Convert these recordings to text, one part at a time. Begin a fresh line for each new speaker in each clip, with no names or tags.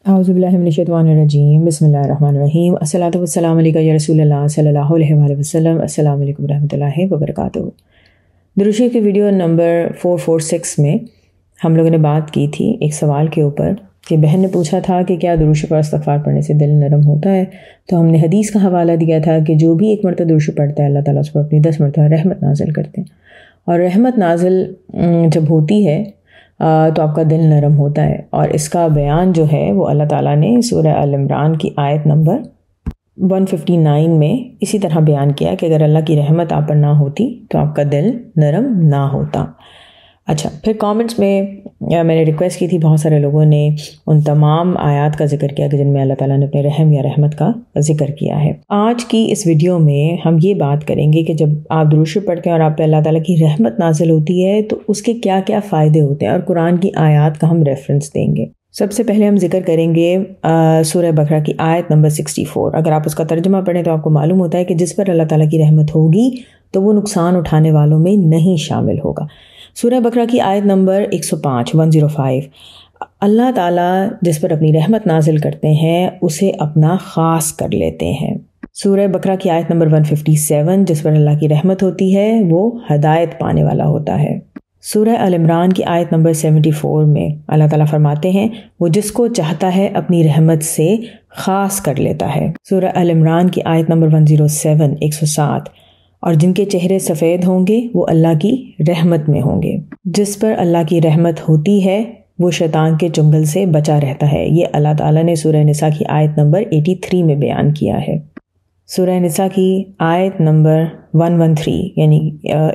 اعوذ باللہ من الشیطان الرجیم بسم اللہ الرحمن الرحیم الصلاۃ والسلام علیکہ یا رسول اللہ صلی اللہ علیہ وآلہ وسلم۔ السلام علیکم ورحمۃ اللہ وبرکاتہ۔ درود شریف کی ویڈیو نمبر 446 میں ہم لوگوں نے بات کی تھی ایک سوال کے اوپر کہ بہن نے پوچھا تھا کہ کیا درود شریف اور استغفار پڑھنے سے دل نرم ہوتا ہے، تو ہم نے حدیث کا حوالہ دیا تھا کہ جو بھی ایک مرتبہ درود شریف پڑھتا ہے اللہ تعالیٰ اس پر اپنی 10 مرتبہ رحمت نازل کرتے ہیں، اور رحمت نازل جب ہوتی ہے تو آپ کا دل نرم ہوتا ہے۔ اور اس کا بیان جو ہے وہ اللہ تعالیٰ نے سورہ آل عمران کی آیت نمبر 159 میں اسی طرح بیان کیا کہ اگر اللہ کی رحمت آپ پر نہ ہوتی تو آپ کا دل نرم نہ ہوتا۔ اچھا، پھر کامنٹس میں میں نے ریکویسٹ کی تھی، بہت سارے لوگوں نے ان تمام آیات کا ذکر کیا کہ جن میں اللہ تعالیٰ نے اپنے رحم یا رحمت کا ذکر کیا ہے۔ آج کی اس ویڈیو میں ہم یہ بات کریں گے کہ جب آپ درود شریف پڑھتے ہیں اور آپ پہ اللہ تعالیٰ کی رحمت نازل ہوتی ہے تو اس کے کیا کیا فائدے ہوتے ہیں، اور قرآن کی آیات کا ہم ریفرنس دیں گے۔ سب سے پہلے ہم ذکر کریں گے سورہ بقرہ کی آیت نمبر 64۔ اگر آپ اس کا ترجمہ پڑھیں تو آپ کو معلوم ہوتا ہے کہ جس پر اللہ تعالیٰ کی رحمت ہوگی تو وہ نقصان اٹھانے والوں میں نہیں شامل ہوگا۔ سورہ بقرہ کی آیت نمبر 105 اللہ تعالیٰ جس پر اپنی رحمت نازل کرتے ہیں اسے اپنا خاص کر لیتے ہیں۔ سورہ بقرہ کی آیت نمبر 157 جس پر اللہ کی رحمت ہوتی ہے وہ ہدایت پانے والا ہوتا ہے۔ سورہ آل عمران کی آیت نمبر 74 میں اللہ تعالیٰ فرماتے ہیں وہ جس کو چاہتا ہے اپنی رحمت سے خاص کر لیتا ہے۔ سورہ آل عمران کی آیت نمبر 107 اور جن کے چہرے سفید ہوں گے وہ اللہ کی رحمت میں ہوں گے۔ جس پر اللہ کی رحمت ہوتی ہے وہ شیطان کے چنگل سے بچا رہتا ہے۔ یہ اللہ تعالیٰ نے سورہ نساء کی آیت نمبر 83 میں بیان کیا ہے۔ سورہ نساء کی آیت نمبر 113 یعنی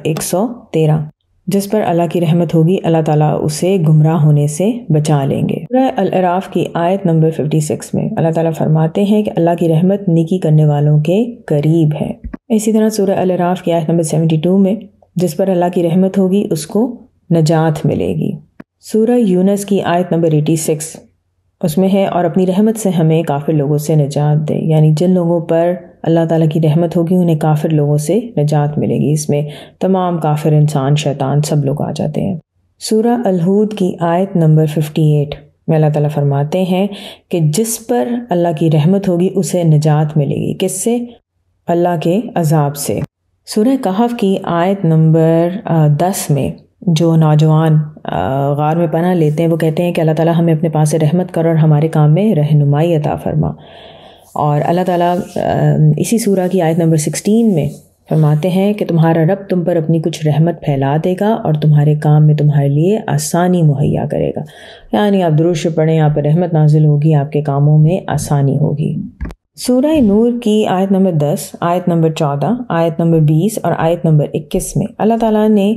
113 جس پر اللہ کی رحمت ہوگی اللہ تعالیٰ اسے گمراہ ہونے سے بچا لیں گے۔ سورہ الاعراف کی آیت نمبر 56 میں اللہ تعالیٰ فرماتے ہیں کہ اللہ کی رحمت نیکی کرنے والوں کے قریب ہے۔ اسی طرح سورہ الاعراف کی آیت نمبر 72 میں جس پر اللہ کی رحمت ہوگی اس کو نجات ملے گی۔ سورہ یونس کی آیت نمبر 86 اس میں ہے اور اپنی رحمت سے ہمیں کافر لوگوں سے نجات دے، یعنی جن لوگوں پر اللہ تعالیٰ کی رحمت ہوگی انہیں کافر لوگوں سے نجات ملے گی۔ اس میں تمام کافر انسان شیطان سب لوگ آ جاتے ہیں۔ سورہ الہود کی آیت نمبر 58 میں اللہ تعالیٰ فرماتے ہیں کہ جس پر اللہ کی رحمت ہوگی اسے نجات ملے گی، کس سے؟ اللہ کے عذاب سے۔ سورہ کہف کی آیت نمبر 10 میں جو نوجوان غار میں پناہ لیتے ہیں وہ کہتے ہیں کہ اللہ تعالیٰ ہمیں اپنے پاس سے رحمت کر اور ہمارے کام میں رہنمائی عطا فرما۔ اور اللہ تعالیٰ اسی سورہ کی آیت نمبر 16 میں فرماتے ہیں کہ تمہارا رب تم پر اپنی کچھ رحمت پھیلا دے گا اور تمہارے کام میں تمہارے لیے آسانی مہیا کرے گا، یعنی آپ درود شریف پڑھیں، آپ پر رحمت نازل ہوگی، آپ کے کاموں میں آسانی ہوگی۔ سورہ نور کی آیت نمبر 10، آیت نمبر 14، آیت نمبر 20 اور آیت نمبر 21 میں اللہ تعالیٰ نے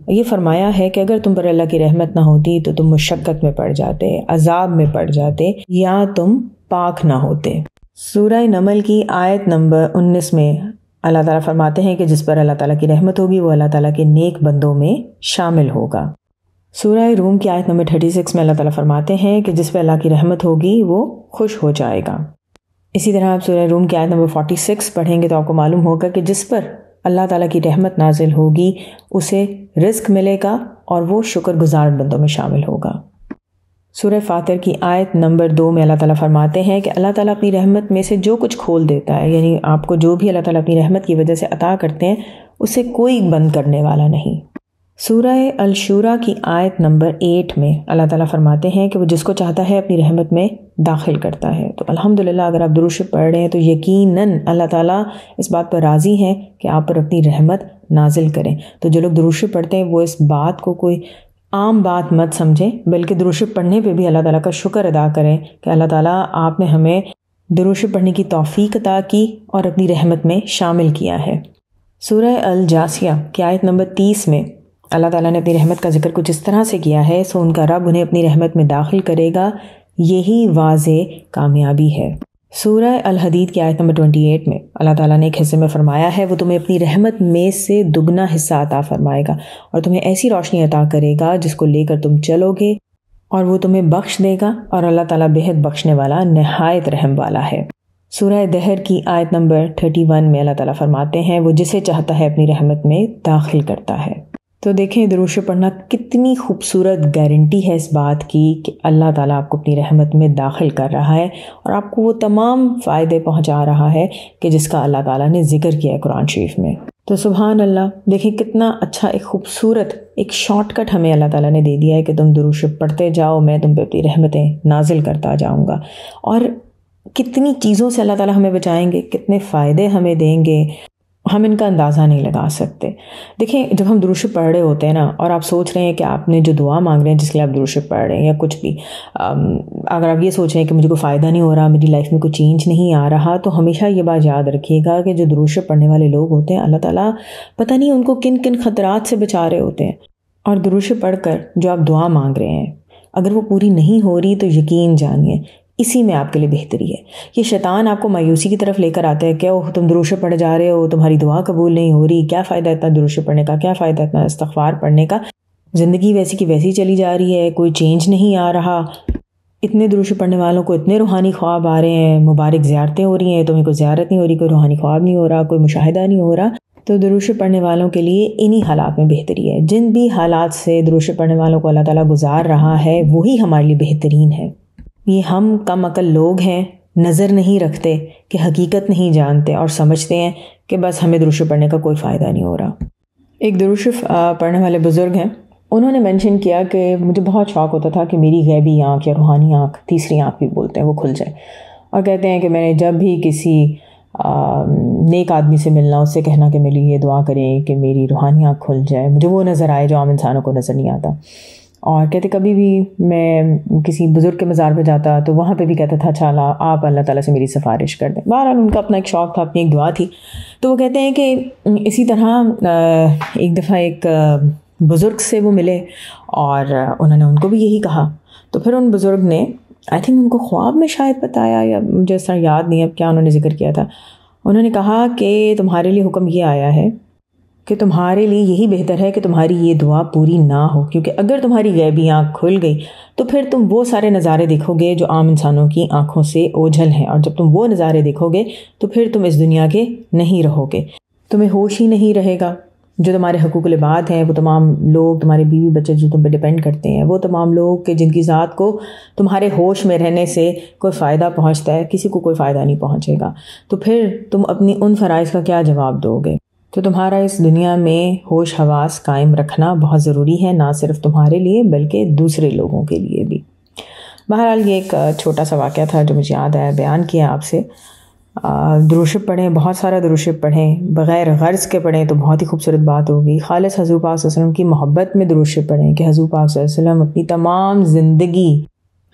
یہ فرمایا ہے کہ اگر تم پر اللہ کی رحمت نہ ہوتی تو تم مشقت میں پڑ جاتے، عذاب میں پڑ جاتے، یا تم پاک نہ ہوتے۔ سورہ نمل کی آیت نمبر 19 میں اللہ تعالیٰ فرماتے ہیں کہ جس پر اللہ تعالیٰ کی رحمت ہوگی وہ اللہ تعالیٰ کے نیک بندوں میں شامل ہوگا۔ سورہ روم کی آیت نمبر 36 میں اللہ تعالیٰ فرماتے ہیں کہ جس پر اللہ کی رحمت ہوگی وہ خوش ہو جائے گا۔ اسی طرح آپ سورہ روم کی آیت نمبر 46 پڑھیں گے تو آپ کو معلوم ہوگا کہ جس پر اللہ تعالیٰ کی رحمت نازل ہوگی اسے رزق ملے گا اور وہ شکر گزار بندوں میں شامل ہوگا۔ سورہ فاطر کی آیت نمبر 2 میں اللہ تعالیٰ فرماتے ہیں کہ اللہ تعالیٰ اپنی رحمت میں سے جو کچھ کھول دیتا ہے، یعنی آپ کو جو بھی اللہ تعالیٰ اپنی رحمت کی وجہ سے عطا کرتے ہیں اسے کوئی بند کرنے والا نہیں۔ سورہ الشورى کی آیت نمبر 8 میں اللہ تعالیٰ فرماتے ہیں کہ وہ جس کو چاہتا ہے اپنی رحمت میں داخل کرتا ہے۔ تو الحمدللہ اگر آپ درود شریف پڑھ رہے ہیں تو یقیناً اللہ تعالیٰ اس بات پر راضی ہیں کہ آپ پر اپنی رحمت نازل کریں۔ تو جو لوگ درود شریف پڑھتے ہیں وہ اس بات کو کوئی عام بات مت سمجھیں، بلکہ درود شریف پڑھنے پہ بھی اللہ تعالیٰ کا شکر ادا کریں کہ اللہ تعالیٰ آپ نے ہمیں درود شریف پڑھنے کی توفیق عطا کی اور اپنی رحمت میں شامل کیا ہے۔ سورہ الجاثیہ کی آیت نمبر 30 میں اللہ تعالیٰ نے اپنی رحمت کا ذکر کچھ اس طرح سے کیا ہے سو ان کا رب انہیں اپنی رحمت میں داخل کرے گا، یہی واضح کامیابی ہے۔ سورہ الحدید کی آیت نمبر 28 میں اللہ تعالیٰ نے ایک حصے میں فرمایا ہے وہ تمہیں اپنی رحمت میں سے دگنا حصہ عطا فرمائے گا اور تمہیں ایسی روشنی عطا کرے گا جس کو لے کر تم چلو گے، اور وہ تمہیں بخش دے گا، اور اللہ تعالیٰ بہت بخشنے والا نہایت رحم والا ہے۔ سورہ دہر کی آیت نمبر 31 میں اللہ تعالیٰ فرماتے ہیں وہ جسے چاہتا ہے اپنی رحمت میں داخل کرتا ہے۔ تو دیکھیں درود شریف پڑھنا کتنی خوبصورت گارنٹی ہے اس بات کی کہ اللہ تعالیٰ آپ کو اپنی رحمت میں داخل کر رہا ہے اور آپ کو وہ تمام فائدے پہنچا رہا ہے کہ جس کا اللہ تعالیٰ نے ذکر کیا ہے قرآن شریف میں۔ تو سبحان اللہ، دیکھیں کتنا اچھا ایک خوبصورت ایک شارٹ کٹ ہمیں اللہ تعالیٰ نے دے دیا ہے کہ تم درود شریف پڑھتے جاؤ، میں تم پہ اپنی رحمتیں نازل کرتا جاؤں گا، اور کتنی چیزوں سے اللہ تعالیٰ ہمیں بچائیں گے، کتنے فائدے ہمیں دیں گے، ہم ان کا اندازہ نہیں لگا سکتے۔ دیکھیں جب ہم درود شریف پڑھ رہے ہوتے ہیں نا، اور آپ سوچ رہے ہیں کہ آپ نے جو دعا مانگ رہے ہیں جس کے لیے آپ درود شریف پڑھ رہے ہیں یا کچھ بھی، اگر آپ یہ سوچ رہے ہیں کہ مجھے کوئی فائدہ نہیں ہو رہا، میری لائف میں کوئی چینج نہیں آ رہا، تو ہمیشہ یہ بات یاد رکھیے گا کہ جو درود شریف پڑھنے والے لوگ ہوتے ہیں اللہ تعالیٰ پتہ نہیں ان کو کن کن خطرات سے بچا رہے ہوتے ہیں۔ اور درود شریف پڑھ کر جو آپ دعا مانگ رہے ہیں اگر وہ پوری نہیں ہو رہی تو یقین جانیے اسی میں آپ کے لیے بہتری ہے۔ یہ شیطان آپ کو مایوسی کی طرف لے کر آتا ہے کہ تم درود شریف پڑھے جا رہے ہو، تمہاری دعا قبول نہیں ہو رہی، کیا فائدہ اتنا درود شریف پڑھنے کا، کیا فائدہ اتنا استغفار پڑھنے کا، زندگی ویسی کی ویسی چلی جا رہی ہے، کوئی چینج نہیں آ رہا، اتنے درود شریف پڑھنے والوں کو اتنے روحانی خواب آ رہے ہیں، مبارک زیارتیں ہو رہی ہیں، تمہیں کوئی زیارت نہیں ہو رہی، کوئی روحانی خواب نہیں ہو رہا، کوئی مشاہدہ نہیں ہو رہا۔ تو درود شریف پڑھنے والوں کے لیے انہی حالات میں بہتری ہے۔ جن بھی حالات سے درود شریف پڑھنے والوں کو اللہ تعالیٰ گزار رہا ہے وہی ہمارے لیے بہترین ہے۔ یہ ہم کم عقل لوگ ہیں، نظر نہیں رکھتے کہ حقیقت نہیں جانتے اور سمجھتے ہیں کہ بس ہمیں درود شریف پڑھنے کا کوئی فائدہ نہیں ہو رہا۔ ایک درود شریف پڑھنے والے بزرگ ہیں، انہوں نے مینشن کیا کہ مجھے بہت شوق ہوتا تھا کہ میری غیبی آنکھ یا روحانی آنکھ، تیسری آنکھ بھی بولتے ہیں، وہ کھل جائے، اور کہتے ہیں کہ میں نے جب بھی کسی نیک آدمی سے ملنا، اس سے کہنا کہ میرے لیے یہ دعا کریں کہ میری روحانی آنکھ کھل جائے، مجھے وہ نظر آئے جو عام انسانوں کو نظر نہیں آتا۔ اور کہتے کبھی بھی میں کسی بزرگ کے مزار پہ جاتا تو وہاں پہ بھی کہتا تھا اچھا آپ اللہ تعالیٰ سے میری سفارش کر دیں۔ بہرحال ان کا اپنا ایک شوق تھا، اپنی ایک دعا تھی۔ تو وہ کہتے ہیں کہ اسی طرح ایک دفعہ ایک بزرگ سے وہ ملے اور انہوں نے ان کو بھی یہی کہا۔ تو پھر ان بزرگ نے آئی تھنک ان کو خواب میں شاید بتایا یا مجھے اس طرح یاد نہیں اب کیا انہوں نے ذکر کیا تھا، انہوں نے کہا کہ تمہارے لیے حکم یہ آیا ہے کہ تمہارے لیے یہی بہتر ہے کہ تمہاری یہ دعا پوری نہ ہو، کیونکہ اگر تمہاری غیبی آنکھ کھل گئی تو پھر تم وہ سارے نظارے دیکھو گے جو عام انسانوں کی آنکھوں سے اوجھل ہیں، اور جب تم وہ نظارے دیکھو گے تو پھر تم اس دنیا کے نہیں رہو گے، تمہیں ہوش ہی نہیں رہے گا۔ جو تمہارے حقوق العباد ہیں، وہ تمام لوگ، تمہارے بیوی بچے جو تم پہ ڈیپینڈ کرتے ہیں، وہ تمام لوگ کہ جن کی ذات کو تمہارے ہوش میں رہنے سے کوئی فائدہ پہنچتا ہے، کسی کو کوئی فائدہ نہیں پہنچے گا، تو پھر تم اپنی ان فرائض کا کیا جواب دو گے؟ تو تمہارا اس دنیا میں ہوش حواس قائم رکھنا بہت ضروری ہے، نہ صرف تمہارے لیے بلکہ دوسرے لوگوں کے لیے بھی۔ بہرحال یہ ایک چھوٹا سا واقعہ تھا جو مجھے یاد آیا، بیان کیا آپ سے۔ درود شریف پڑھیں، بہت سارا درود شریف پڑھیں، بغیر غرض کے پڑھیں تو بہت ہی خوبصورت بات ہوگی۔ خالص حضور پاک صلی اللہ علیہ وسلم کی محبت میں درود شریف پڑھیں کہ حضور پاک صلی اللہ علیہ وسلم اپنی تمام زندگی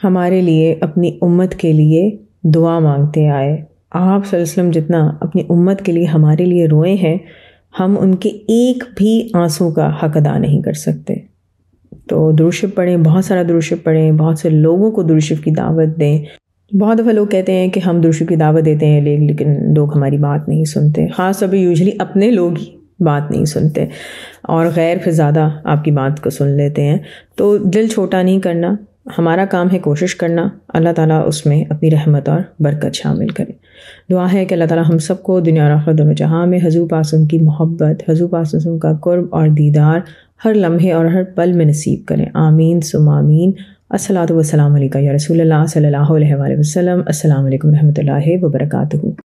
ہمارے لیے، اپنی امت کے لیے دعا مانگتے آئے۔ آپ صلی اللہ علیہ وسلم جتنا اپنی امت کے لیے ہمارے لیے روئے ہیں، ہم ان کے ایک بھی آنسو کا حق ادا نہیں کر سکتے۔ تو درود شریف پڑھیں، بہت سارا درود شریف پڑھیں، بہت سے لوگوں کو درود شریف کی دعوت دیں۔ بہت دفعہ لوگ کہتے ہیں کہ ہم درود شریف کی دعوت دیتے ہیں لیکن لوگ ہماری بات نہیں سنتے، خاص طور پہ یوزلی اپنے لوگ ہی بات نہیں سنتے اور غیر پھر زیادہ آپ کی بات کو سن لیتے ہیں۔ تو دل چھوٹا نہیں کرنا، ہمارا کام ہے کوشش کرنا، اللہ تعالیٰ اس میں اپنی رحمت اور برکت شامل کرے۔ دعا ہے کہ اللہ تعالیٰ ہم سب کو دنیا اور آخرت دونوں جہاں میں حضور پاک صلی اللہ علیہ وسلم کی محبت، حضور پاک صلی اللہ علیہ وسلم کا قرب اور دیدار ہر لمحے اور ہر پل میں نصیب کریں، آمین ثم آمین۔ الصلاۃ والسلام علیکہ یا رسول اللہ صلی اللہ علیہ وآلہ وسلم۔ السلام علیکم ورحمۃ اللہ وبرکاتہ۔